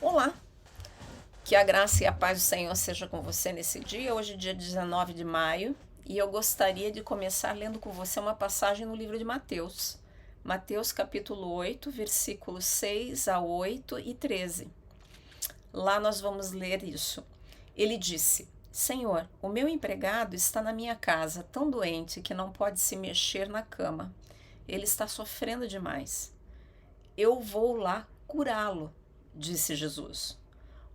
Olá, que a graça e a paz do Senhor seja com você nesse dia. Hoje é dia 19 de maio e eu gostaria de começar lendo com você uma passagem no livro de Mateus. Mateus capítulo 8, versículos 6 a 8 e 13. Lá nós vamos ler isso. Ele disse: Senhor, o meu empregado está na minha casa, tão doente que não pode se mexer na cama. Ele está sofrendo demais. Eu vou lá curá-lo, disse Jesus.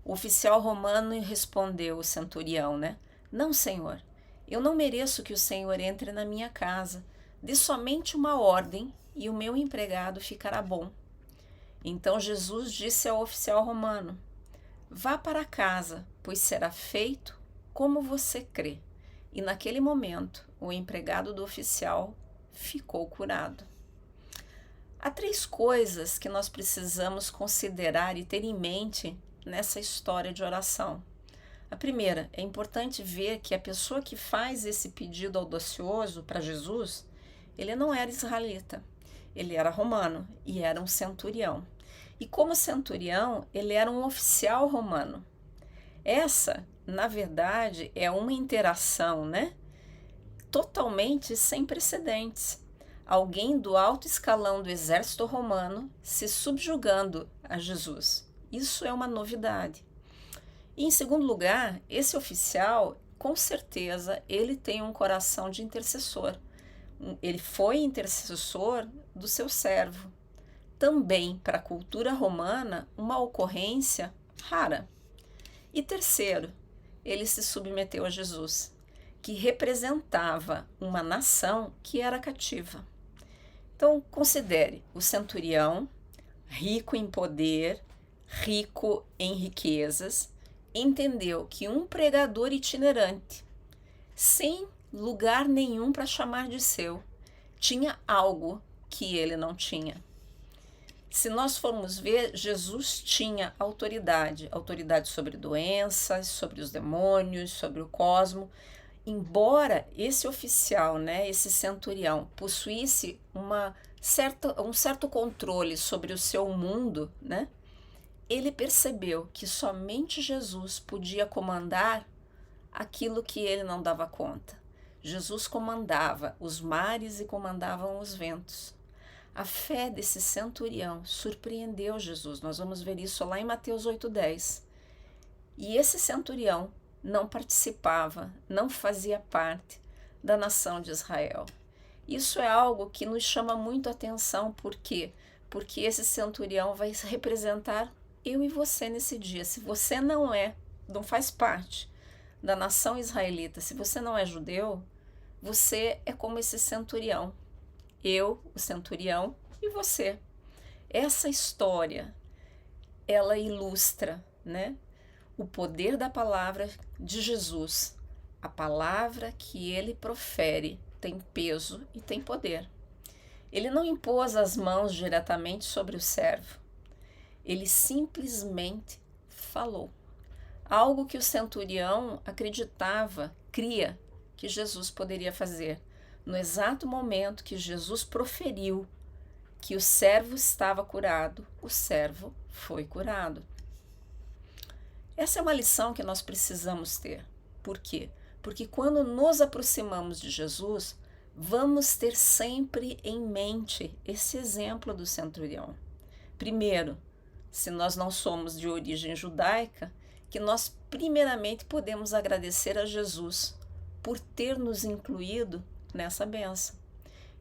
O oficial romano respondeu, o centurião, né? Não, senhor, eu não mereço que o senhor entre na minha casa. Dê somente uma ordem e o meu empregado ficará bom. Então Jesus disse ao oficial romano: Vá para casa, pois será feito como você crê. E naquele momento, o empregado do oficial ficou curado. Há três coisas que nós precisamos considerar e ter em mente nessa história de oração. A primeira, é importante ver que a pessoa que faz esse pedido audacioso para Jesus, ele não era israelita, ele era romano e era um centurião. E como centurião, ele era um oficial romano. Essa, na verdade, é uma interação, né? Totalmente sem precedentes. Alguém do alto escalão do exército romano se subjugando a Jesus. Isso é uma novidade. E em segundo lugar, esse oficial, com certeza, ele tem um coração de intercessor. Ele foi intercessor do seu servo. Também, para a cultura romana, uma ocorrência rara. E terceiro, ele se submeteu a Jesus, que representava uma nação que era cativa. Então, considere o centurião, rico em poder, rico em riquezas, entendeu que um pregador itinerante, sem lugar nenhum para chamar de seu, tinha algo que ele não tinha. Se nós formos ver, Jesus tinha autoridade sobre doenças, sobre os demônios, sobre o cosmo. Embora esse oficial, né, esse centurião, possuísse um certo controle sobre o seu mundo, né, ele percebeu que somente Jesus podia comandar aquilo que ele não dava conta. Jesus comandava os mares e comandavam os ventos. A fé desse centurião surpreendeu Jesus. Nós vamos ver isso lá em Mateus 8:10. E esse centurião não participava, não fazia parte da nação de Israel. Isso é algo que nos chama muito a atenção, por quê? Porque esse centurião vai representar eu e você nesse dia. Se você não faz parte da nação israelita, se você não é judeu, você é como esse centurião. Eu, o centurião, e você. Essa história, ela ilustra, né, o poder da palavra de Jesus. A palavra que ele profere tem peso e tem poder. Ele não impôs as mãos diretamente sobre o servo. Ele simplesmente falou. Algo que o centurião acreditava, cria que Jesus poderia fazer. No exato momento que Jesus proferiu que o servo estava curado, o servo foi curado. Essa é uma lição que nós precisamos ter. Por quê? Porque quando nos aproximamos de Jesus, vamos ter sempre em mente esse exemplo do centurião. Primeiro, se nós não somos de origem judaica, que nós primeiramente podemos agradecer a Jesus por ter nos incluído nessa bênção.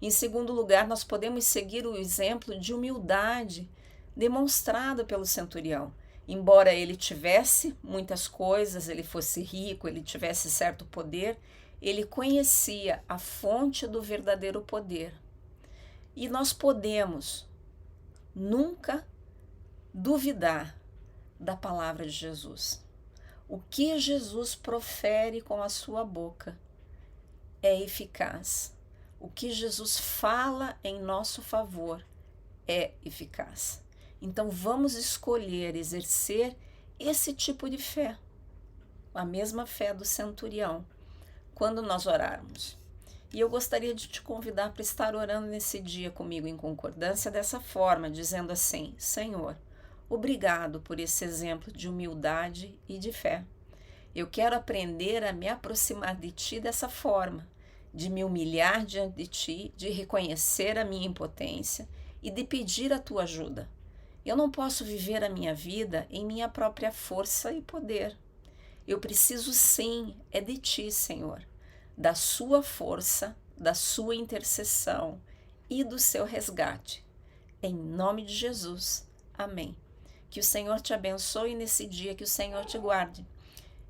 Em segundo lugar, nós podemos seguir o exemplo de humildade demonstrado pelo centurião. Embora ele tivesse muitas coisas, ele fosse rico, ele tivesse certo poder, ele conhecia a fonte do verdadeiro poder. E nós podemos nunca duvidar da palavra de Jesus. O que Jesus profere com a sua boca é eficaz. O que Jesus fala em nosso favor é eficaz. Então vamos escolher exercer esse tipo de fé, a mesma fé do centurião, quando nós orarmos. E eu gostaria de te convidar para estar orando nesse dia comigo em concordância dessa forma, dizendo assim: Senhor, Obrigado por esse exemplo de humildade e de fé. Eu quero aprender a me aproximar de Ti dessa forma, de me humilhar diante de Ti, de reconhecer a minha impotência e de pedir a Tua ajuda. Eu não posso viver a minha vida em minha própria força e poder. Eu preciso sim, é de Ti, Senhor, da Sua força, da Sua intercessão e do Seu resgate. Em nome de Jesus. Amém. Que o Senhor te abençoe nesse dia, que o Senhor te guarde.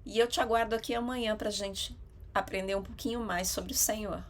E eu te aguardo aqui amanhã para a gente aprender um pouquinho mais sobre o Senhor.